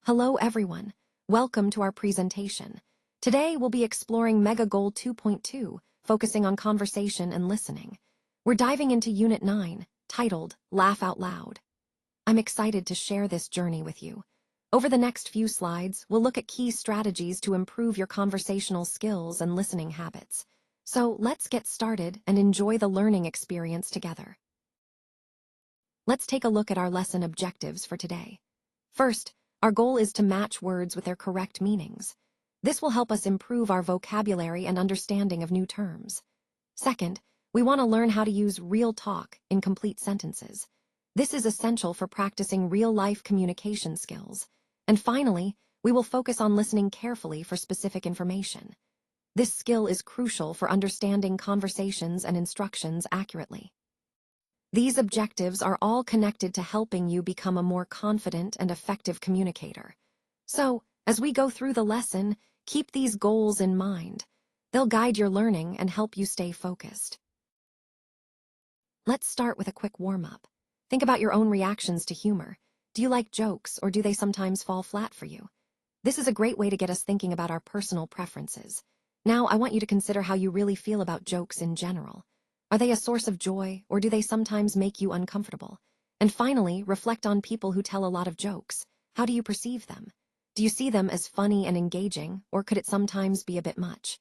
Hello everyone, welcome to our presentation. Today we'll be exploring Mega Goal 2.2, focusing on conversation and listening. We're diving into Unit 9, titled Laugh Out Loud. I'm excited to share this journey with you. Over the next few slides, we'll look at key strategies to improve your conversational skills and listening habits. So let's get started and enjoy the learning experience together. Let's take a look at our lesson objectives for today. First, our goal is to match words with their correct meanings. This will help us improve our vocabulary and understanding of new terms. Second, we want to learn how to use real talk in complete sentences. This is essential for practicing real-life communication skills. And finally, we will focus on listening carefully for specific information. This skill is crucial for understanding conversations and instructions accurately. These objectives are all connected to helping you become a more confident and effective communicator. So, as we go through the lesson, keep these goals in mind. They'll guide your learning and help you stay focused. Let's start with a quick warm-up. Think about your own reactions to humor. Do you like jokes, or do they sometimes fall flat for you? This is a great way to get us thinking about our personal preferences. Now, I want you to consider how you really feel about jokes in general. Are they a source of joy, or do they sometimes make you uncomfortable? And finally, reflect on people who tell a lot of jokes. How do you perceive them? Do you see them as funny and engaging, or could it sometimes be a bit much?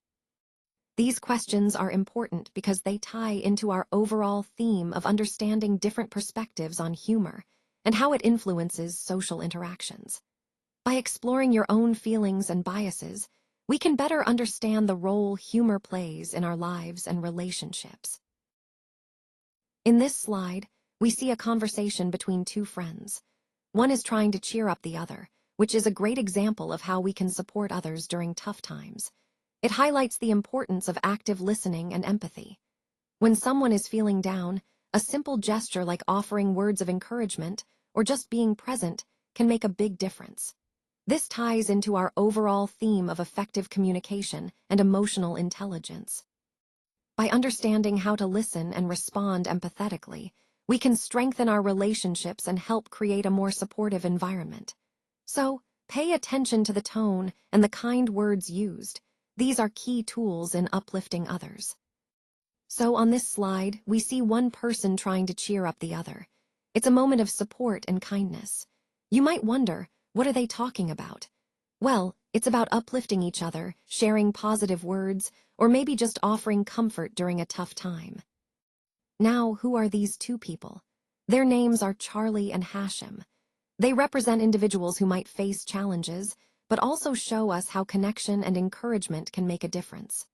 These questions are important because they tie into our overall theme of understanding different perspectives on humor and how it influences social interactions. By exploring your own feelings and biases, we can better understand the role humor plays in our lives and relationships. In this slide, we see a conversation between two friends. One is trying to cheer up the other, which is a great example of how we can support others during tough times. It highlights the importance of active listening and empathy. When someone is feeling down, a simple gesture like offering words of encouragement or just being present can make a big difference. This ties into our overall theme of effective communication and emotional intelligence. By understanding how to listen and respond empathetically, we can strengthen our relationships and help create a more supportive environment. So, pay attention to the tone and the kind words used. These are key tools in uplifting others. So on this slide, we see one person trying to cheer up the other. It's a moment of support and kindness. You might wonder, what are they talking about? Well, it's about uplifting each other, sharing positive words, or maybe just offering comfort during a tough time. Now, who are these two people? Their names are Charlie and Hashim. They represent individuals who might face challenges, but also show us how connection and encouragement can make a difference.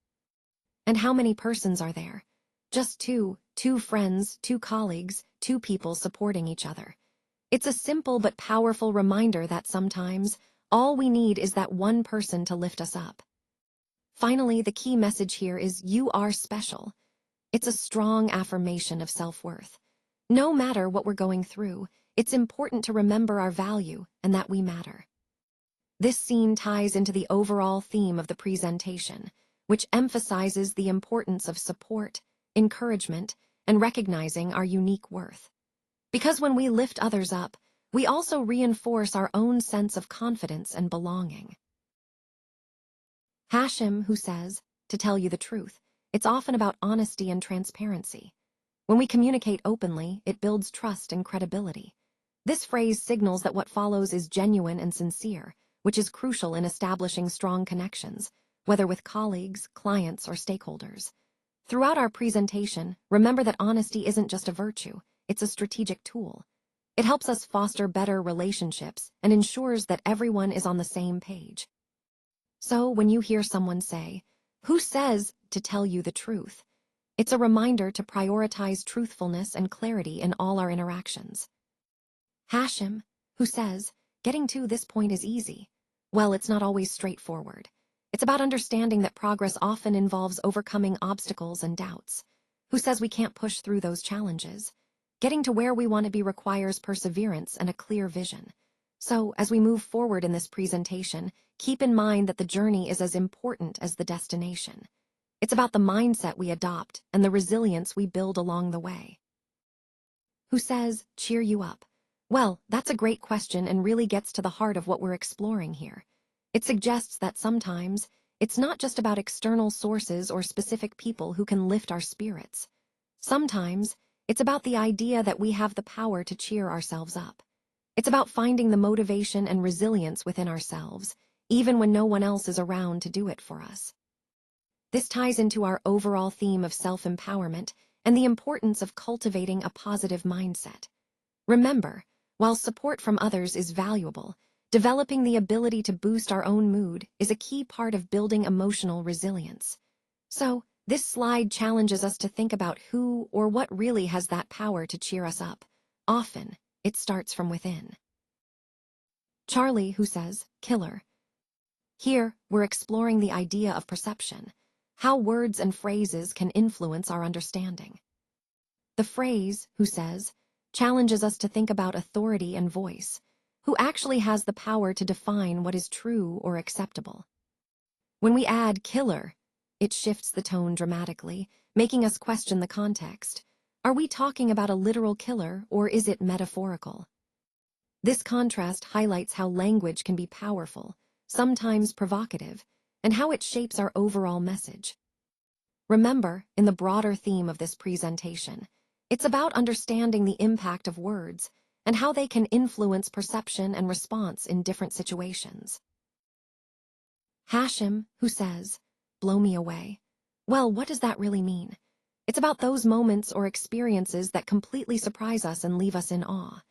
And how many persons are there? Just two friends, two colleagues, two people supporting each other. It's a simple but powerful reminder that sometimes all we need is that one person to lift us up. Finally, the key message here is you are special. It's a strong affirmation of self-worth. No matter what we're going through, it's important to remember our value and that we matter. This scene ties into the overall theme of the presentation, which emphasizes the importance of support, encouragement, and recognizing our unique worth. Because when we lift others up, we also reinforce our own sense of confidence and belonging. Hashim, who says, to tell you the truth, it's often about honesty and transparency. When we communicate openly, it builds trust and credibility. This phrase signals that what follows is genuine and sincere, which is crucial in establishing strong connections, whether with colleagues, clients, or stakeholders. Throughout our presentation, remember that honesty isn't just a virtue, it's a strategic tool. It helps us foster better relationships and ensures that everyone is on the same page. So when you hear someone say, "Who says to tell you the truth?" it's a reminder to prioritize truthfulness and clarity in all our interactions. Hashim, who says, "Getting to this point is easy." Well, it's not always straightforward. It's about understanding that progress often involves overcoming obstacles and doubts. Who says we can't push through those challenges? Getting to where we want to be requires perseverance and a clear vision. So, as we move forward in this presentation, keep in mind that the journey is as important as the destination. It's about the mindset we adopt and the resilience we build along the way. Who says, cheer you up? Well, that's a great question and really gets to the heart of what we're exploring here. It suggests that sometimes it's not just about external sources or specific people who can lift our spirits. Sometimes it's about the idea that we have the power to cheer ourselves up. It's about finding the motivation and resilience within ourselves, even when no one else is around to do it for us. This ties into our overall theme of self-empowerment and the importance of cultivating a positive mindset. Remember, while support from others is valuable, developing the ability to boost our own mood is a key part of building emotional resilience. So, this slide challenges us to think about who or what really has that power to cheer us up. Often, it starts from within. Charlie, who says, killer. Here, we're exploring the idea of perception, how words and phrases can influence our understanding. The phrase, who says, challenges us to think about authority and voice, who actually has the power to define what is true or acceptable. When we add killer, it shifts the tone dramatically, making us question the context. Are we talking about a literal killer, or is it metaphorical? This contrast highlights how language can be powerful, sometimes provocative, and how it shapes our overall message. Remember, in the broader theme of this presentation, it's about understanding the impact of words and how they can influence perception and response in different situations. Hashim, who says, blow me away. Well, what does that really mean? It's about those moments or experiences that completely surprise us and leave us in awe.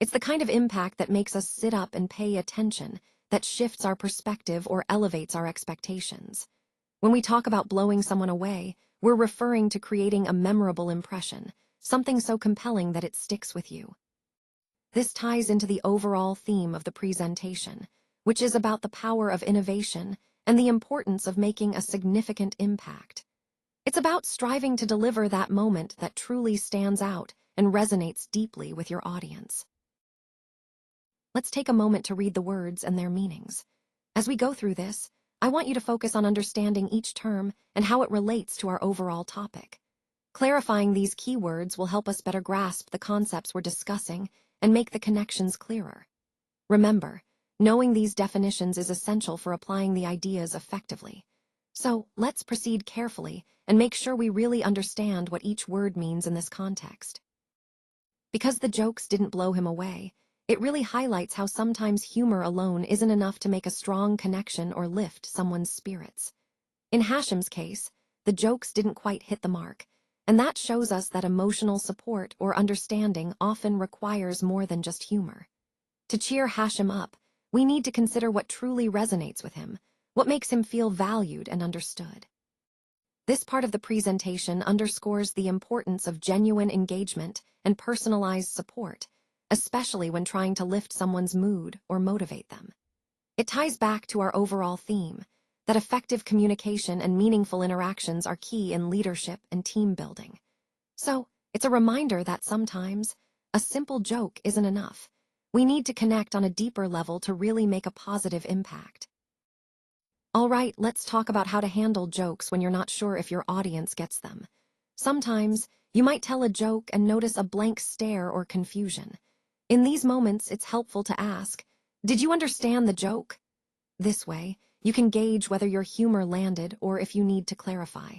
It's the kind of impact that makes us sit up and pay attention, that shifts our perspective or elevates our expectations. When we talk about blowing someone away, we're referring to creating a memorable impression, something so compelling that it sticks with you. This ties into the overall theme of the presentation, which is about the power of innovation and the importance of making a significant impact. It's about striving to deliver that moment that truly stands out and resonates deeply with your audience. Let's take a moment to read the words and their meanings. As we go through this, I want you to focus on understanding each term and how it relates to our overall topic. Clarifying these keywords will help us better grasp the concepts we're discussing and make the connections clearer. Remember, knowing these definitions is essential for applying the ideas effectively. So, let's proceed carefully and make sure we really understand what each word means in this context. Because the jokes didn't blow him away, it really highlights how sometimes humor alone isn't enough to make a strong connection or lift someone's spirits. In Hashim's case, the jokes didn't quite hit the mark, and that shows us that emotional support or understanding often requires more than just humor. To cheer Hashim up, we need to consider what truly resonates with him, what makes him feel valued and understood. This part of the presentation underscores the importance of genuine engagement and personalized support, especially when trying to lift someone's mood or motivate them. It ties back to our overall theme, that effective communication and meaningful interactions are key in leadership and team building. So, it's a reminder that sometimes a simple joke isn't enough. We need to connect on a deeper level to really make a positive impact. All right, let's talk about how to handle jokes when you're not sure if your audience gets them. Sometimes, you might tell a joke and notice a blank stare or confusion. In these moments, it's helpful to ask, "Did you understand the joke?" This way, you can gauge whether your humor landed or if you need to clarify.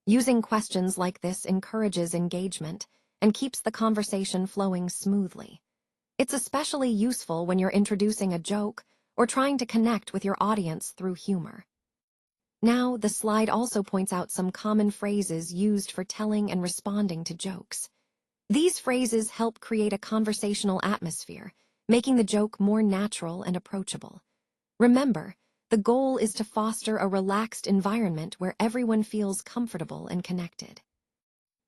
Using questions like this encourages engagement and keeps the conversation flowing smoothly. It's especially useful when you're introducing a joke or trying to connect with your audience through humor. Now, the slide also points out some common phrases used for telling and responding to jokes. These phrases help create a conversational atmosphere, making the joke more natural and approachable. Remember, the goal is to foster a relaxed environment where everyone feels comfortable and connected.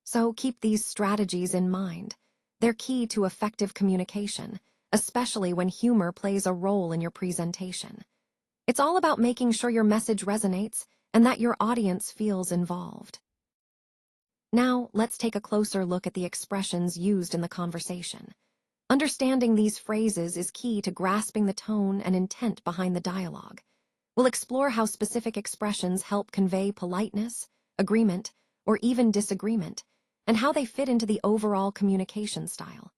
So keep these strategies in mind. They're key to effective communication, especially when humor plays a role in your presentation. It's all about making sure your message resonates and that your audience feels involved. Now, let's take a closer look at the expressions used in the conversation. Understanding these phrases is key to grasping the tone and intent behind the dialogue. We'll explore how specific expressions help convey politeness, agreement, or even disagreement, and how they fit into the overall communication style.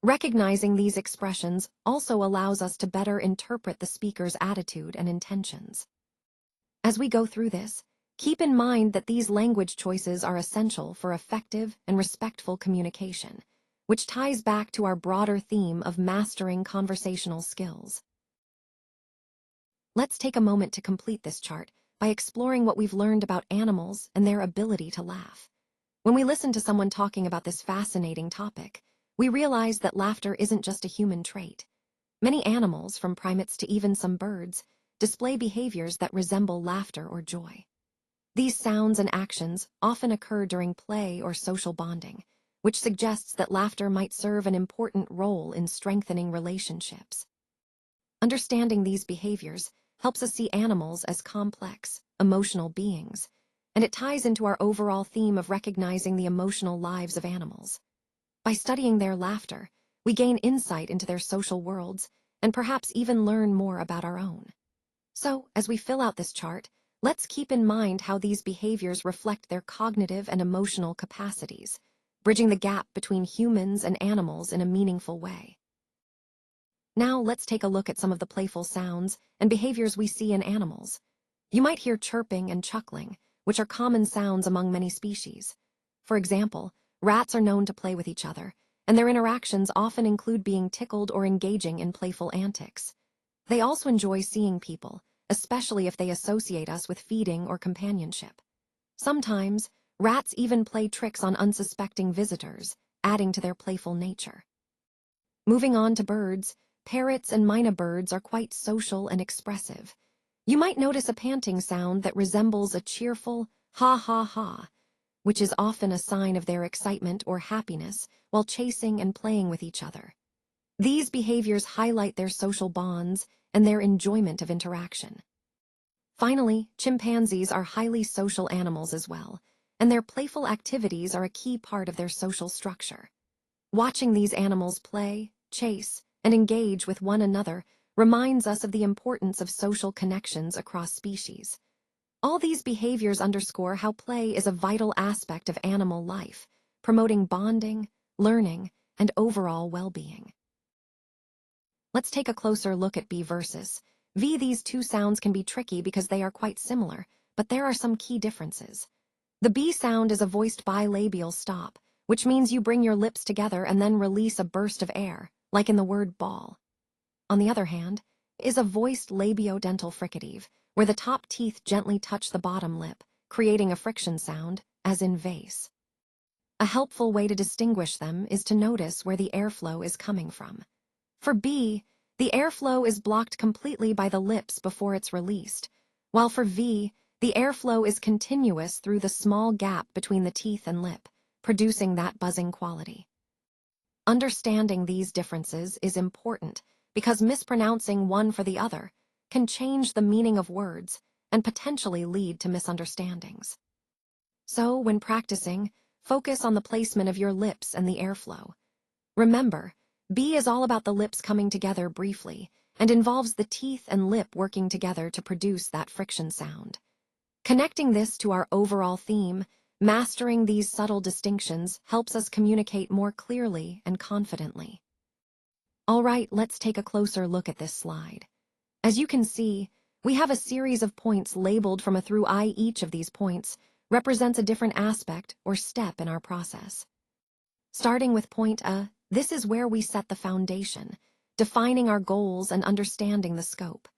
Recognizing these expressions also allows us to better interpret the speaker's attitude and intentions. As we go through this, keep in mind that these language choices are essential for effective and respectful communication, which ties back to our broader theme of mastering conversational skills. Let's take a moment to complete this chart by exploring what we've learned about animals and their ability to laugh. When we listen to someone talking about this fascinating topic, we realize that laughter isn't just a human trait. Many animals, from primates to even some birds, display behaviors that resemble laughter or joy. These sounds and actions often occur during play or social bonding, which suggests that laughter might serve an important role in strengthening relationships. Understanding these behaviors helps us see animals as complex, emotional beings, and it ties into our overall theme of recognizing the emotional lives of animals. By studying their laughter, we gain insight into their social worlds and perhaps even learn more about our own. So, as we fill out this chart, let's keep in mind how these behaviors reflect their cognitive and emotional capacities, bridging the gap between humans and animals in a meaningful way. Now let's take a look at some of the playful sounds and behaviors we see in animals. You might hear chirping and chuckling, which are common sounds among many species. For example, rats are known to play with each other, and their interactions often include being tickled or engaging in playful antics. They also enjoy seeing people, especially if they associate us with feeding or companionship. Sometimes, rats even play tricks on unsuspecting visitors, adding to their playful nature. Moving on to birds, parrots and mynah birds are quite social and expressive. You might notice a panting sound that resembles a cheerful ha ha ha, which is often a sign of their excitement or happiness while chasing and playing with each other. These behaviors highlight their social bonds and their enjoyment of interaction. Finally, chimpanzees are highly social animals as well, and their playful activities are a key part of their social structure. Watching these animals play, chase, and engage with one another reminds us of the importance of social connections across species. All these behaviors underscore how play is a vital aspect of animal life, promoting bonding, learning, and overall well-being. Let's take a closer look at B versus V. These two sounds can be tricky because they are quite similar, but there are some key differences. The B sound is a voiced bilabial stop, which means you bring your lips together and then release a burst of air, like in the word ball. On the other hand, is a voiced labiodental fricative, where the top teeth gently touch the bottom lip, creating a friction sound, as in vase. A helpful way to distinguish them is to notice where the airflow is coming from. For B, the airflow is blocked completely by the lips before it's released, while for V, the airflow is continuous through the small gap between the teeth and lip, producing that buzzing quality. Understanding these differences is important because mispronouncing one for the other can change the meaning of words and potentially lead to misunderstandings. So, when practicing, focus on the placement of your lips and the airflow. Remember, B is all about the lips coming together briefly and involves the teeth and lip working together to produce that friction sound. Connecting this to our overall theme, mastering these subtle distinctions helps us communicate more clearly and confidently. All right, let's take a closer look at this slide. As you can see, we have a series of points labeled from A through I. Each of these points represents a different aspect or step in our process. Starting with point A, this is where we set the foundation, defining our goals and understanding the scope.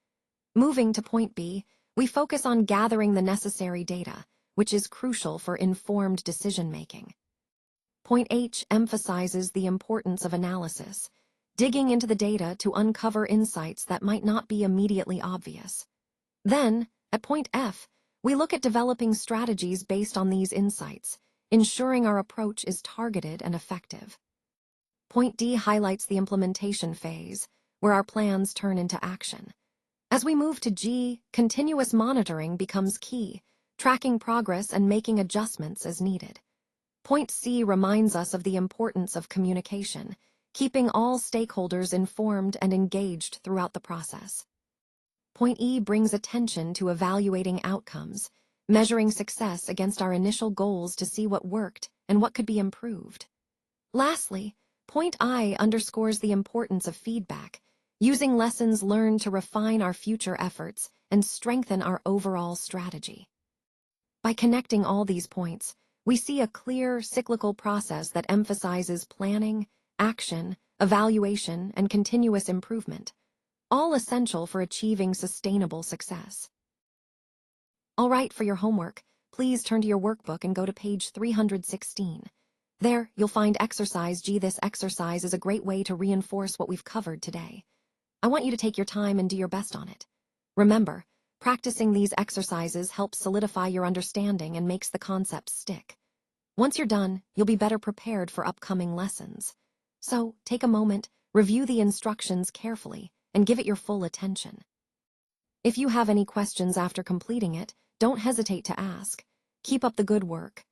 Moving to point B, we focus on gathering the necessary data, which is crucial for informed decision-making. Point H emphasizes the importance of analysis, digging into the data to uncover insights that might not be immediately obvious. Then, at point F, we look at developing strategies based on these insights, ensuring our approach is targeted and effective. Point D highlights the implementation phase, where our plans turn into action. As we move to G, continuous monitoring becomes key, tracking progress and making adjustments as needed. Point C reminds us of the importance of communication, keeping all stakeholders informed and engaged throughout the process. Point E brings attention to evaluating outcomes, measuring success against our initial goals to see what worked and what could be improved. Lastly, Point I underscores the importance of feedback, using lessons learned to refine our future efforts and strengthen our overall strategy. By connecting all these points, we see a clear, cyclical process that emphasizes planning, action, evaluation, and continuous improvement, all essential for achieving sustainable success. All right, for your homework, please turn to your workbook and go to page 316. There, you'll find exercise G. This exercise is a great way to reinforce what we've covered today. I want you to take your time and do your best on it. Remember, practicing these exercises helps solidify your understanding and makes the concepts stick. Once you're done, you'll be better prepared for upcoming lessons. So, take a moment, review the instructions carefully, and give it your full attention. If you have any questions after completing it, don't hesitate to ask. Keep up the good work.